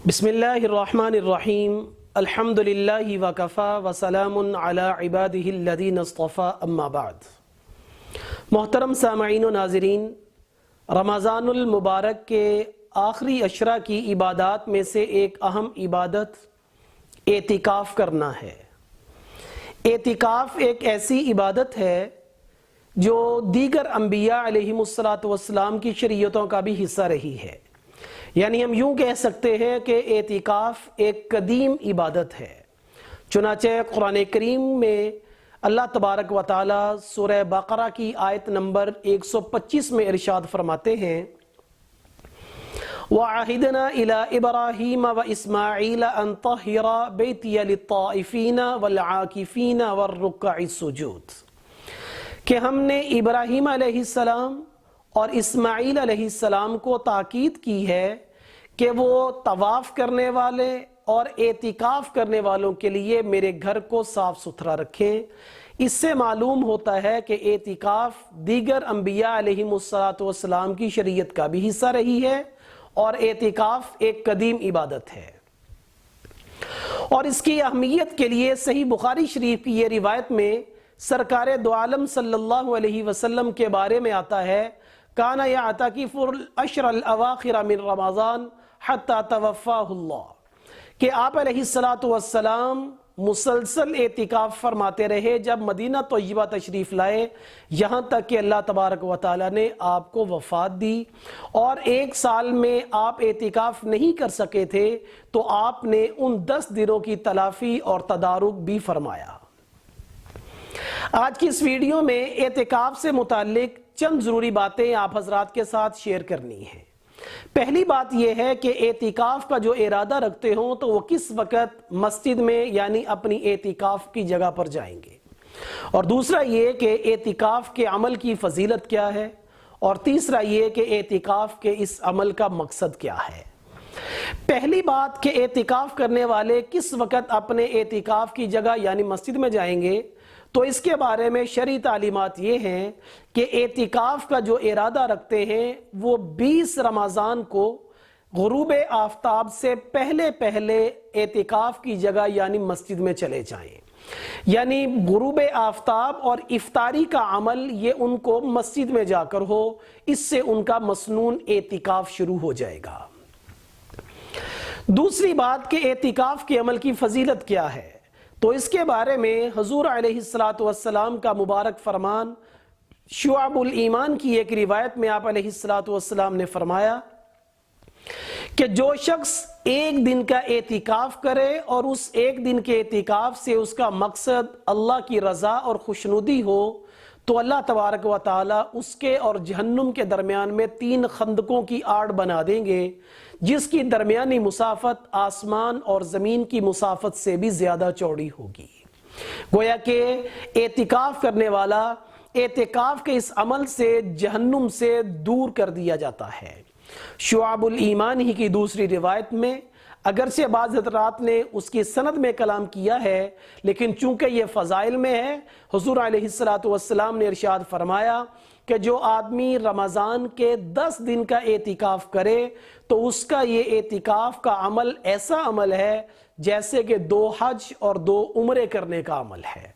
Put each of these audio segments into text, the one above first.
بسم اللہ الرحمن الرحیم الحمدللہ وکفا وسلام علی عبادہ الذین اصطفیٰ اما بعد۔ محترم سامعین و ناظرین، رمضان المبارک کے آخری عشرہ کی عبادات میں سے ایک اہم عبادت اعتکاف کرنا ہے۔ اعتکاف ایک ایسی عبادت ہے جو دیگر انبیاء علیہم السلام کی شریعتوں کا بھی حصہ رہی ہے، یعنی ہم یوں کہہ سکتے ہیں کہ اعتکاف ایک قدیم عبادت ہے۔ چنانچہ قرآن کریم میں اللہ تبارک و تعالی سورہ بقرہ کی آیت نمبر 125 میں ارشاد فرماتے ہیں وَعَهِدْنَا إِلَىٰ إِبْرَاهِيمَ وَإِسْمَاعِيلَ أَن طَهِّرَ بَيْتِيَ لِلطَّائِفِينَ وَالْعَاكِفِينَ وَالرُّكَّعِ السُّجُودِ کہ ہم نے ابراہیم علیہ السلام اور اسماعیل علیہ السلام کو تاکید کی ہے کہ وہ طواف کرنے والے اور اعتکاف کرنے والوں کے لیے میرے گھر کو صاف ستھرا رکھیں۔ اس سے معلوم ہوتا ہے کہ اعتکاف دیگر انبیاء علیہم السلام کی شریعت کا بھی حصہ رہی ہے اور اعتکاف ایک قدیم عبادت ہے۔ اور اس کی اہمیت کے لیے صحیح بخاری شریف کی یہ روایت میں سرکار دو عالم صلی اللہ علیہ وسلم کے بارے میں آتا ہے کانا یعتکف العشر الاواخر من رمضان حتی توفاہ اللہ، کہ آپ علیہ السلام مسلسل اعتکاف فرماتے رہے جب مدینہ طیبہ تشریف لائے، یہاں تک کہ اللہ تبارک و تعالی نے آپ کو وفات دی، اور 1 سال میں آپ اعتکاف نہیں کر سکے تھے تو آپ نے ان 10 دنوں کی تلافی اور تدارک بھی فرمایا۔ آج کی اس ویڈیو میں اعتکاف سے متعلق چند ضروری باتیں آپ حضرات کے ساتھ شیئر کرنی ہیں۔ پہلی بات یہ ہے کہ اعتکاف کا جو ارادہ رکھتے ہوں تو وہ کس وقت مسجد میں یعنی اپنی اعتکاف کی جگہ پر جائیں گے، اور دوسرا یہ کہ اعتکاف کے عمل کی فضیلت کیا ہے، اور تیسرا یہ کہ اعتکاف کے اس عمل کا مقصد کیا ہے۔ پہلی بات کہ اعتکاف کرنے والے کس وقت اپنے اعتکاف کی جگہ یعنی مسجد میں جائیں گے، تو اس کے بارے میں شرعی تعلیمات یہ ہیں کہ اعتکاف کا جو ارادہ رکھتے ہیں وہ 20 رمضان کو غروب آفتاب سے پہلے اعتکاف کی جگہ یعنی مسجد میں چلے جائیں، یعنی غروب آفتاب اور افطاری کا عمل یہ ان کو مسجد میں جا کر ہو، اس سے ان کا مسنون اعتکاف شروع ہو جائے گا۔ دوسری بات کہ اعتکاف کے عمل کی فضیلت کیا ہے، تو اس کے بارے میں حضور علیہ السلام کا مبارک فرمان شعب الایمان کی ایک روایت میں آپ علیہ السلام نے فرمایا کہ جو شخص 1 دن کا اعتکاف کرے اور اس 1 دن کے اعتکاف سے اس کا مقصد اللہ کی رضا اور خوشنودی ہو، تو اللہ تبارک و تعالی اس کے اور جہنم کے درمیان میں 3 خندقوں کی آڑ بنا دیں گے، جس کی درمیانی مسافت آسمان اور زمین کی مسافت سے بھی زیادہ چوڑی ہوگی۔ گویا کہ اعتکاف کرنے والا اعتکاف کے اس عمل سے جہنم سے دور کر دیا جاتا ہے۔ شعب الایمان ہی کی دوسری روایت میں اگرچہ بعض حضرات نے اس کی سند میں کلام کیا ہے، لیکن چونکہ یہ فضائل میں ہے، حضور علیہ السلام نے ارشاد فرمایا کہ جو آدمی رمضان کے 10 دن کا اعتکاف کرے تو اس کا یہ اعتکاف کا عمل ایسا عمل ہے جیسے کہ 2 حج اور 2 عمرے کرنے کا عمل ہے۔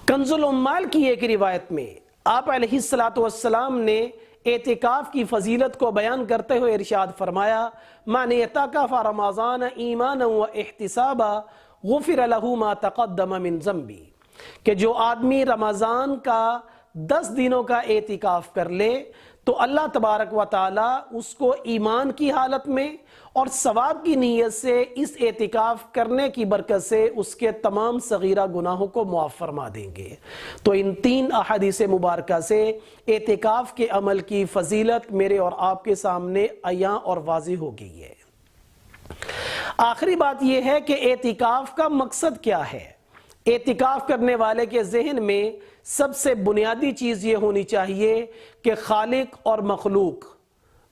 کنز العمال کی ایک روایت میں آپ علیہ السلام نے اعتکاف کی فضیلت کو بیان کرتے ہوئے ارشاد فرمایا من اعتکف رمضان ایمانا و احتسابا غفر له ما تقدم من ذنبی، کہ جو آدمی رمضان کا 10 دنوں کا اعتکاف کر لے تو اللہ تبارک و تعالی اس کو ایمان کی حالت میں اور ثواب کی نیت سے اس اعتکاف کرنے کی برکت سے اس کے تمام صغیرہ گناہوں کو معاف فرما دیں گے۔ تو ان 3 احادیث مبارکہ سے اعتکاف کے عمل کی فضیلت میرے اور آپ کے سامنے عیاں اور واضح ہو گئی ہے۔ آخری بات یہ ہے کہ اعتکاف کا مقصد کیا ہے۔ اعتکاف کرنے والے کے ذہن میں سب سے بنیادی چیز یہ ہونی چاہیے کہ خالق اور مخلوق،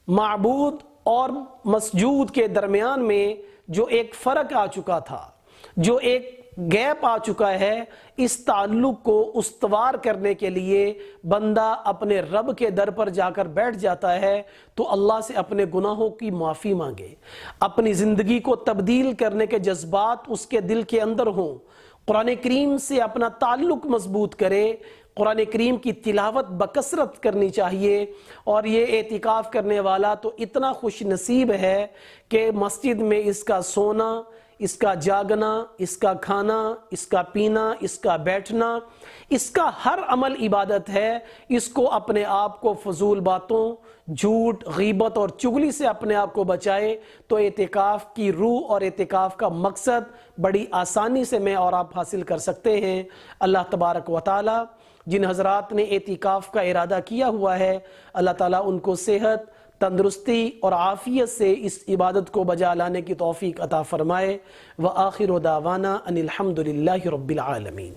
معبود اور مسجود کے درمیان میں جو ایک فرق آ چکا تھا، جو ایک گیپ آ چکا ہے، اس تعلق کو استوار کرنے کے لیے بندہ اپنے رب کے در پر جا کر بیٹھ جاتا ہے تو اللہ سے اپنے گناہوں کی معافی مانگے، اپنی زندگی کو تبدیل کرنے کے جذبات اس کے دل کے اندر ہوں، قرآن کریم سے اپنا تعلق مضبوط کرے، قرآن کریم کی تلاوت بکثرت کرنی چاہیے۔ اور یہ اعتکاف کرنے والا تو اتنا خوش نصیب ہے کہ مسجد میں اس کا سونا، اس کا جاگنا، اس کا کھانا، اس کا پینا، اس کا بیٹھنا، اس کا ہر عمل عبادت ہے۔ اس کو اپنے آپ کو فضول باتوں، جھوٹ، غیبت اور چغلی سے اپنے آپ کو بچائے تو اعتکاف کی روح اور اعتکاف کا مقصد بڑی آسانی سے میں اور آپ حاصل کر سکتے ہیں۔ اللہ تبارک و تعالی جن حضرات نے اعتکاف کا ارادہ کیا ہوا ہے، اللہ تعالیٰ ان کو صحت، تندرستی اور عافیت سے اس عبادت کو بجا لانے کی توفیق عطا فرمائے۔ وآخر دعوانا ان الحمد للہ رب العالمین۔